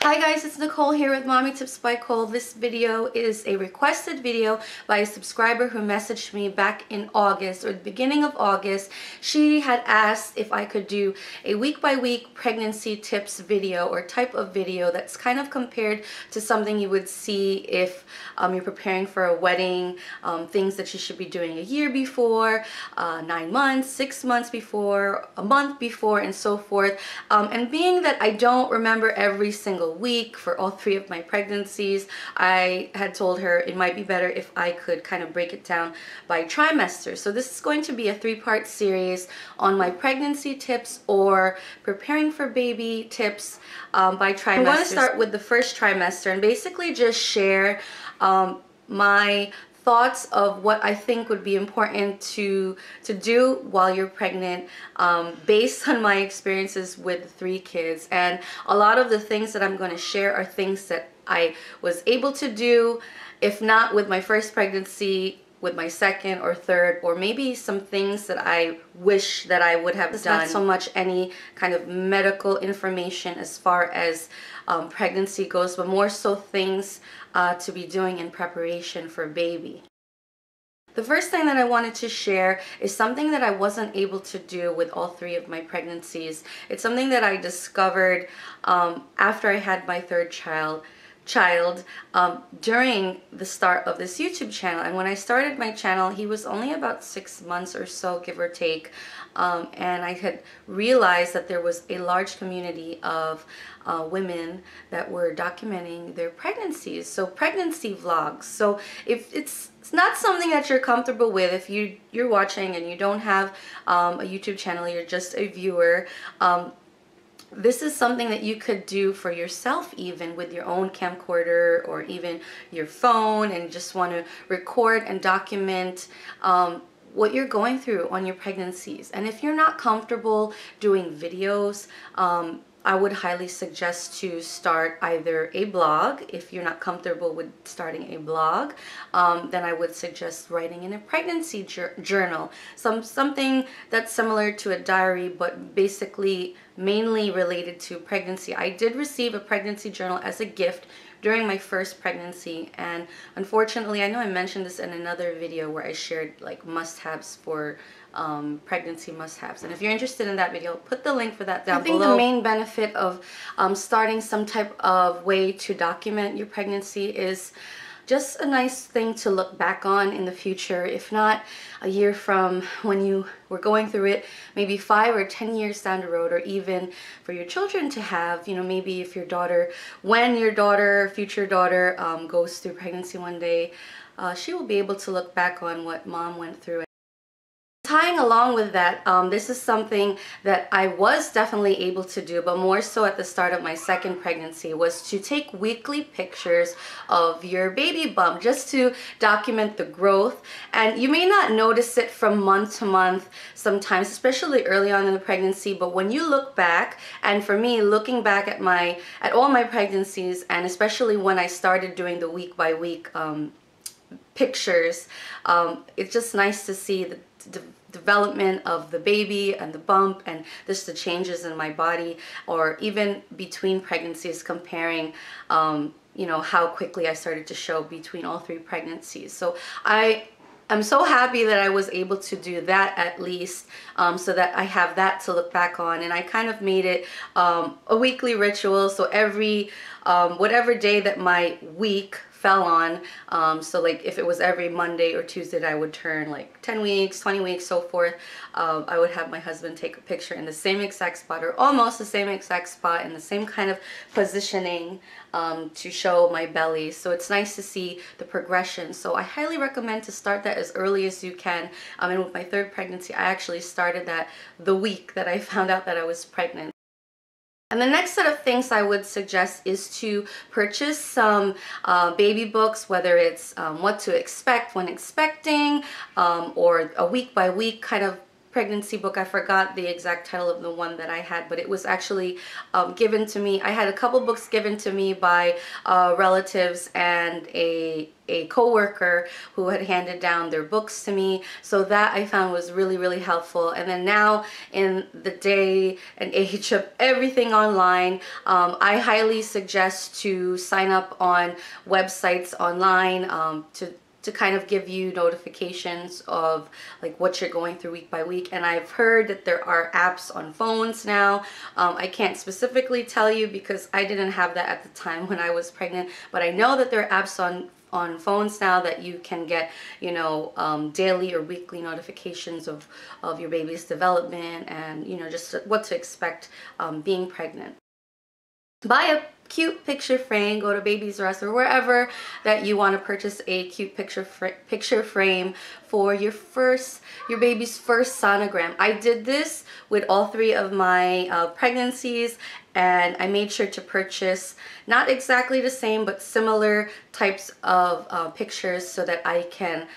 Hi guys, it's Nicole here with Mommy Tips by Cole. This video is a requested video by a subscriber who messaged me back in August or the beginning of August. She had asked if I could do a week-by-week pregnancy tips video or type of video that's kind of compared to something you would see if you're preparing for a wedding, things that you should be doing a year before, 9 months, 6 months before, a month before, and so forth. And being that I don't remember every single week for all 3 of my pregnancies, I had told her it might be better if I could kind of break it down by trimester. So this is going to be a 3-part series on my pregnancy tips or preparing for baby tips by trimester. I'm going to start with the first trimester and basically just share my thoughts of what I think would be important to do while you're pregnant, based on my experiences with 3 kids. And a lot of the things that I'm going to share are things that I was able to do, if not with my first pregnancy, with my second or third, or maybe some things that I wish that I would have done. Not so much any kind of medical information as far as pregnancy goes, but more so things to be doing in preparation for baby. The first thing that I wanted to share is something that I wasn't able to do with all 3 of my pregnancies. It's something that I discovered after I had my 3rd child during the start of this YouTube channel. And when I started my channel, he was only about 6 months or so, give or take, and I had realized that there was a large community of women that were documenting their pregnancies, so pregnancy vlogs. So if it's not something that you're comfortable with, if you're watching and you don't have a YouTube channel, you're just a viewer, this is something that you could do for yourself, even with your own camcorder or even your phone, and just want to record and document what you're going through on your pregnancies. And if you're not comfortable doing videos, I would highly suggest to start either a blog. If you're not comfortable with starting a blog, then I would suggest writing in a pregnancy journal, something that's similar to a diary, but basically mainly related to pregnancy. I did receive a pregnancy journal as a gift during my first pregnancy, and unfortunately, I know I mentioned this in another video where I shared like must-haves for pregnancy must-haves, and if you're interested in that video, put the link for that down below. I think the main benefit of starting some type of way to document your pregnancy is just a nice thing to look back on in the future, if not a year from when you were going through it, maybe 5 or 10 years down the road, or even for your children to have, you know, maybe if your daughter, when your daughter, future daughter, goes through pregnancy one day, she will be able to look back on what mom went through. Tying along with that, this is something that I was definitely able to do, but more so at the start of my second pregnancy, was to take weekly pictures of your baby bump just to document the growth. And you may not notice it from month to month sometimes, especially early on in the pregnancy, but when you look back, and for me, looking back at all my pregnancies, and especially when I started doing the week-by-week pictures, it's just nice to see the development of the baby and the bump, and just the changes in my body, or even between pregnancies, comparing you know, how quickly I started to show between all 3 pregnancies. So I'm so happy that I was able to do that, at least, so that I have that to look back on. And I kind of made it a weekly ritual, so every whatever day that my week fell on, so like if it was every Monday or Tuesday that I would turn like 10 weeks, 20 weeks, so forth, I would have my husband take a picture in the same exact spot, or almost the same exact spot, in the same kind of positioning, to show my belly. So it's nice to see the progression. So I highly recommend to start that as early as you can. And with my 3rd pregnancy, I actually started that the week that I found out that I was pregnant. And the next set of things I would suggest is to purchase some baby books, whether it's what to expect when expecting, or a week-by-week kind of pregnancy book. I forgot the exact title of the one that I had, but it was actually given to me. I had a couple books given to me by relatives and a co-worker who had handed down their books to me, so that I found was really helpful. And then now, in the day and age of everything online, I highly suggest to sign up on websites online to kind of give you notifications of like what you're going through week by week. And I've heard that there are apps on phones now. I can't specifically tell you because I didn't have that at the time when I was pregnant, but I know that there are apps on phones now that you can get, you know, daily or weekly notifications of your baby's development, and, you know, just what to expect being pregnant. Buy a cute picture frame. Go to Babies R Us or wherever that you want to purchase a cute picture frame for your baby's first sonogram. I did this with all 3 of my pregnancies, and I made sure to purchase not exactly the same but similar types of pictures so that I can,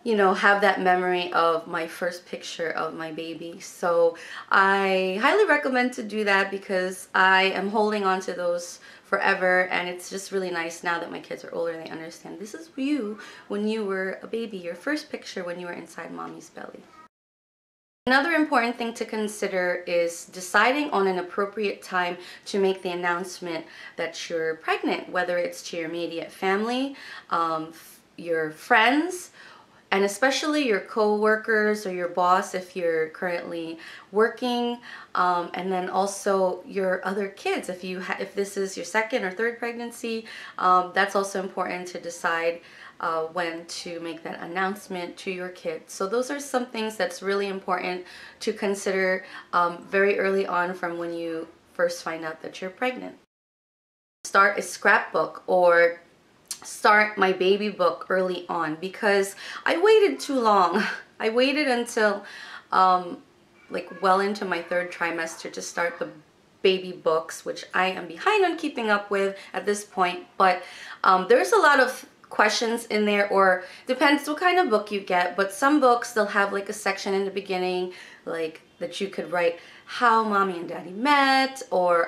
you know, have that memory of my first picture of my baby. So I highly recommend to do that because I am holding on to those forever, and it's just really nice now that my kids are older. They understand this is you when you were a baby, your first picture when you were inside mommy's belly. Another important thing to consider is deciding on an appropriate time to make the announcement that you're pregnant, whether it's to your immediate family, your friends, and especially your co-workers or your boss if you're currently working, and then also your other kids if this is your 2nd or 3rd pregnancy. That's also important to decide when to make that announcement to your kids. So those are some things that's really important to consider very early on from when you first find out that you're pregnant. Start a scrapbook or start my baby book early on, because I waited too long. I waited until like well into my 3rd trimester to start the baby books, which I am behind on keeping up with at this point. But there's a lot of questions in there, or depends what kind of book you get, but some books they'll have like a section in the beginning like that you could write how mommy and daddy met, or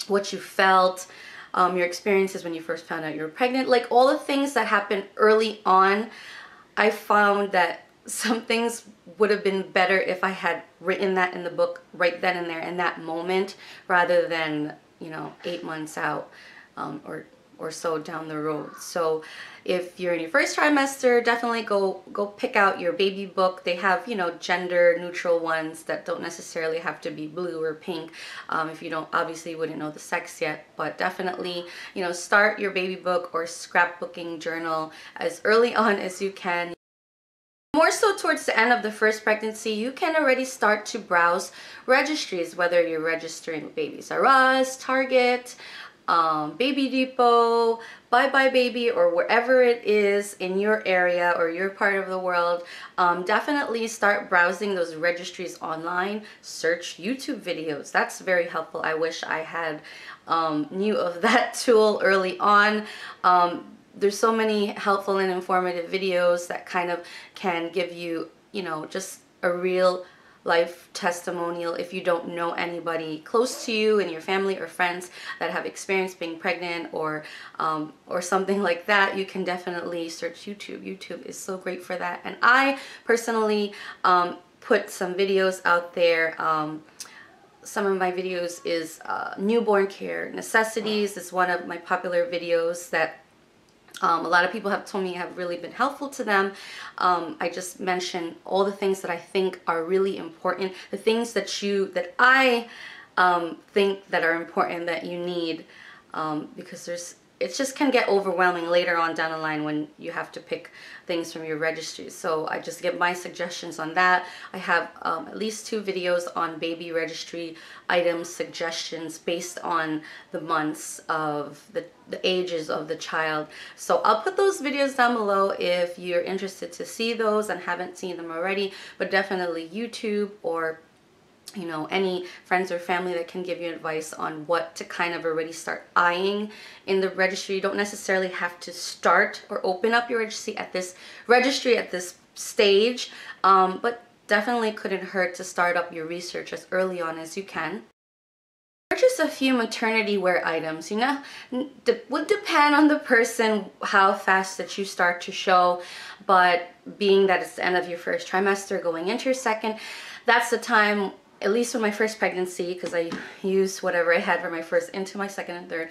what you felt, your experiences when you first found out you were pregnant, like all the things that happen early on. I found that some things would have been better if I had written that in the book right then and there in that moment, rather than, you know, 8 months out or so down the road. So if you're in your first trimester, definitely go pick out your baby book. They have, you know, gender neutral ones that don't necessarily have to be blue or pink. If you don't, obviously you wouldn't know the sex yet, but definitely, you know, start your baby book or scrapbooking journal as early on as you can. More so towards the end of the first pregnancy, you can already start to browse registries, whether you're registering with Babies R Us, Target, Baby Depot, Bye Bye Baby, or wherever it is in your area or your part of the world. Definitely start browsing those registries online. Search YouTube videos. That's very helpful. I wish I had knew of that tool early on. There's so many helpful and informative videos that kind of can give you, you know, just a real life testimonial if you don't know anybody close to you in your family or friends that have experienced being pregnant or something like that. You can definitely search YouTube. YouTube is so great for that. And I personally put some videos out there. Some of my videos is newborn care necessities. It's one of my popular videos that a lot of people have told me have really been helpful to them. I just mentioned all the things that I think are really important, the things that I think that are important that you need, because it just can get overwhelming later on down the line when you have to pick things from your registries. So I just give my suggestions on that. I have at least 2 videos on baby registry items suggestions based on the months of the ages of the child. So I'll put those videos down below if you're interested to see those and haven't seen them already, but definitely YouTube or, you know, any friends or family that can give you advice on what to kind of already start eyeing in the registry. You don't necessarily have to start or open up your registry at this stage, but definitely couldn't hurt to start up your research as early on as you can. Purchase a few maternity wear items. You know, would depend on the person how fast that you start to show, but being that it's the end of your first trimester going into your second, that's the time, at least with my first pregnancy, because I used whatever I had for my first into my second and third,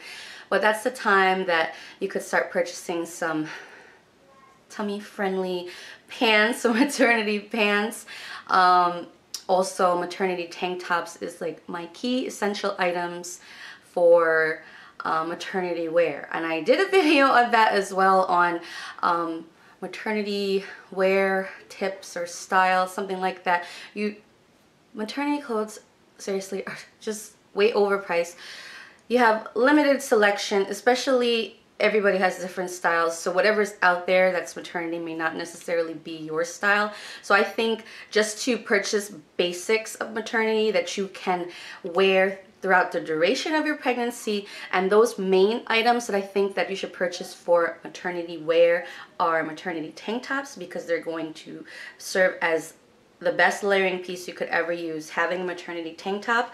but that's the time that you could start purchasing some tummy friendly pants, so maternity pants. Also, maternity tank tops is like my key essential items for maternity wear, and I did a video of that as well on maternity wear tips or style, something like that. Maternity clothes seriously are just way overpriced. You have limited selection, especially everybody has different styles, so whatever's out there that's maternity may not necessarily be your style. So I think just to purchase basics of maternity that you can wear throughout the duration of your pregnancy, and those main items that I think that you should purchase for maternity wear are maternity tank tops, because they're going to serve as the best layering piece you could ever use. Having a maternity tank top,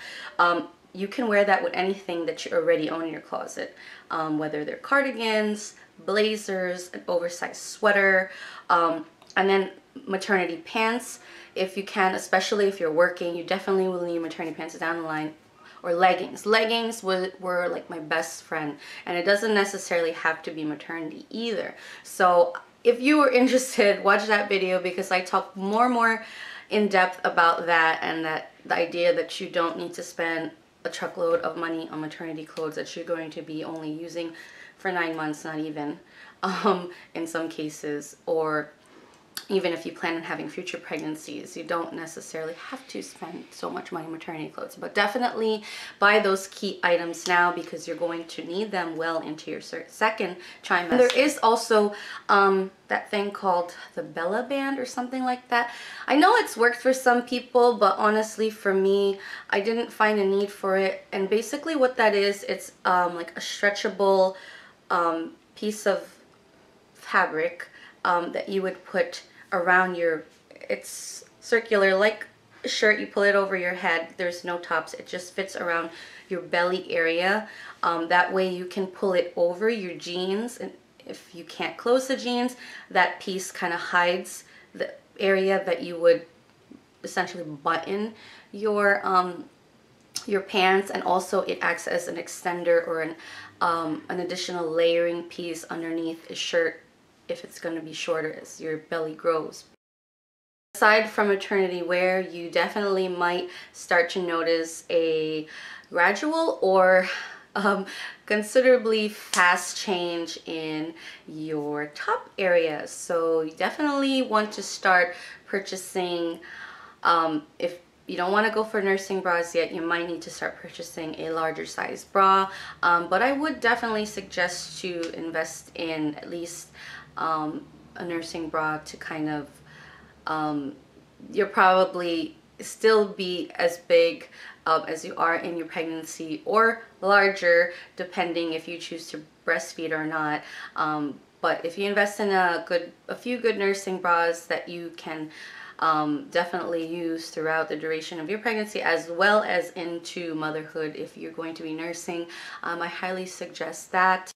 you can wear that with anything that you already own in your closet, whether they're cardigans, blazers, an oversized sweater, and then maternity pants if you can, especially if you're working. You definitely will need maternity pants down the line, or leggings. Leggings were like my best friend, and it doesn't necessarily have to be maternity either. So if you were interested, watch that video, because I talk more in depth about that, and that the idea that you don't need to spend a truckload of money on maternity clothes that you're going to be only using for 9 months, not even, in some cases, or even if you plan on having future pregnancies, you don't necessarily have to spend so much money on maternity clothes. But definitely buy those key items now, because you're going to need them well into your second trimester. And there is also that thing called the Bella Band or something like that. I know it's worked for some people, but honestly for me, I didn't find a need for it. And basically what that is, it's like a stretchable piece of fabric that you would put around your, it's circular like a shirt, you pull it over your head, there's no tops, it just fits around your belly area. That way you can pull it over your jeans, and if you can't close the jeans, that piece kind of hides the area that you would essentially button your pants, and also it acts as an extender or an additional layering piece underneath a shirt if it's going to be shorter as your belly grows. Aside from maternity wear, you definitely might start to notice a gradual or considerably fast change in your top areas. So you definitely want to start purchasing, if you don't want to go for nursing bras yet, you might need to start purchasing a larger size bra, but I would definitely suggest to invest in at least a nursing bra to kind of, you'll probably still be as big as you are in your pregnancy, or larger depending if you choose to breastfeed or not. But if you invest in a few good nursing bras that you can definitely use throughout the duration of your pregnancy, as well as into motherhood if you're going to be nursing, I highly suggest that.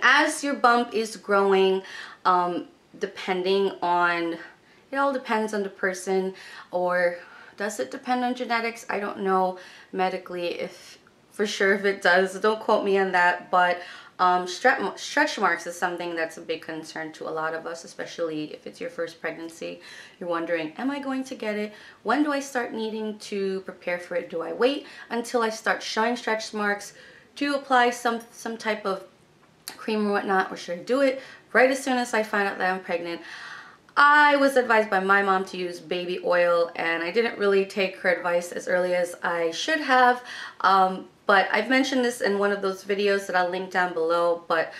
As your bump is growing, depending on, it all depends on the person, or does it depend on genetics? I don't know medically if for sure if it does, don't quote me on that, but stretch marks is something that's a big concern to a lot of us, especially if it's your first pregnancy. You're wondering, am I going to get it? When do I start needing to prepare for it? Do I wait until I start showing stretch marks to apply some type of cream or whatnot, or should I do it right as soon as I find out that I'm pregnant? I was advised by my mom to use baby oil, and I didn't really take her advice as early as I should have, but I've mentioned this in one of those videos that I'll link down below, but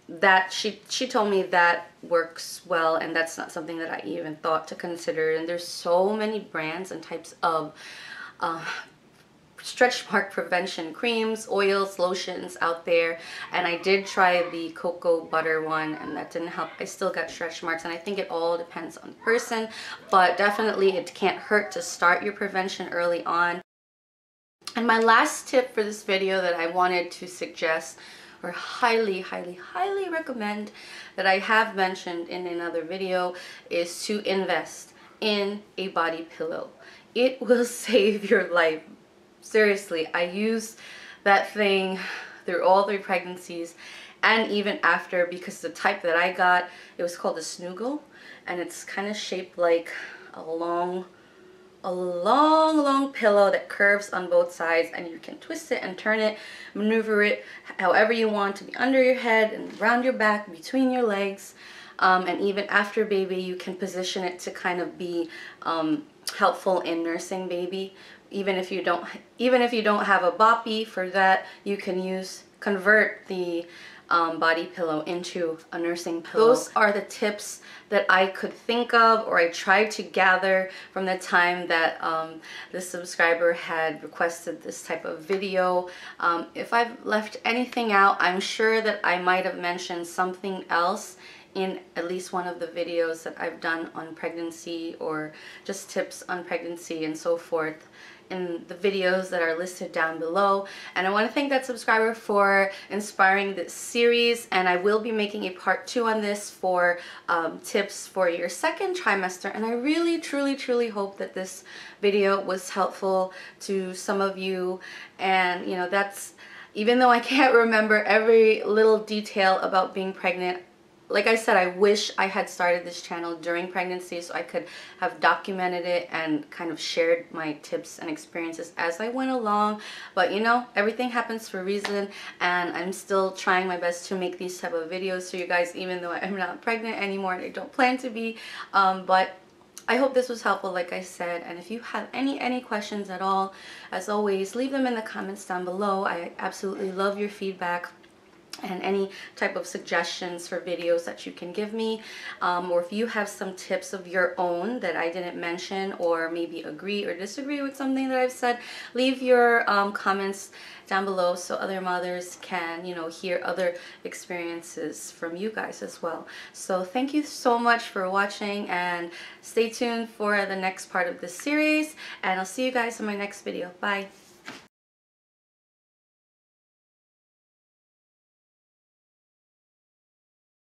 that she told me that works well, and that's not something that I even thought to consider. And there's so many brands and types of stretch mark prevention creams, oils, lotions out there, and I did try the cocoa butter one and that didn't help. I still got stretch marks, and I think it all depends on the person, but definitely it can't hurt to start your prevention early on. And my last tip for this video that I wanted to suggest or highly recommend, that I have mentioned in another video, is to invest in a body pillow. It will save your life. Seriously, I used that thing through all 3 pregnancies and even after, because the type that I got, it was called a snuggle, and it's kind of shaped like a long pillow that curves on both sides, and you can twist it and turn it, maneuver it however you want, to be under your head and around your back, between your legs, and even after baby you can position it to kind of be helpful in nursing baby. Even if you don't have a boppy for that, you can convert the body pillow into a nursing pillow. Those are the tips that I could think of, or I tried to gather from the time that the subscriber had requested this type of video. If I've left anything out, I'm sure that I might have mentioned something else in at least one of the videos that I've done on pregnancy, or just tips on pregnancy and so forth, in the videos that are listed down below. And I want to thank that subscriber for inspiring this series, and I will be making a part 2 on this for tips for your 2nd trimester. And I really truly hope that this video was helpful to some of you. And you know, that's, even though I can't remember every little detail about being pregnant, like I said, I wish I had started this channel during pregnancy so I could have documented it and kind of shared my tips and experiences as I went along. But you know, everything happens for a reason, and I'm still trying my best to make these type of videos for you guys, even though I'm not pregnant anymore and I don't plan to be. But I hope this was helpful, like I said, and if you have any questions at all, as always, leave them in the comments down below. I absolutely love your feedback and any type of suggestions for videos that you can give me, or if you have some tips of your own that I didn't mention, or maybe agree or disagree with something that I've said, leave your comments down below so other mothers can, you know, hear other experiences from you guys as well. So thank you so much for watching, and stay tuned for the next part of this series, and I'll see you guys in my next video. Bye.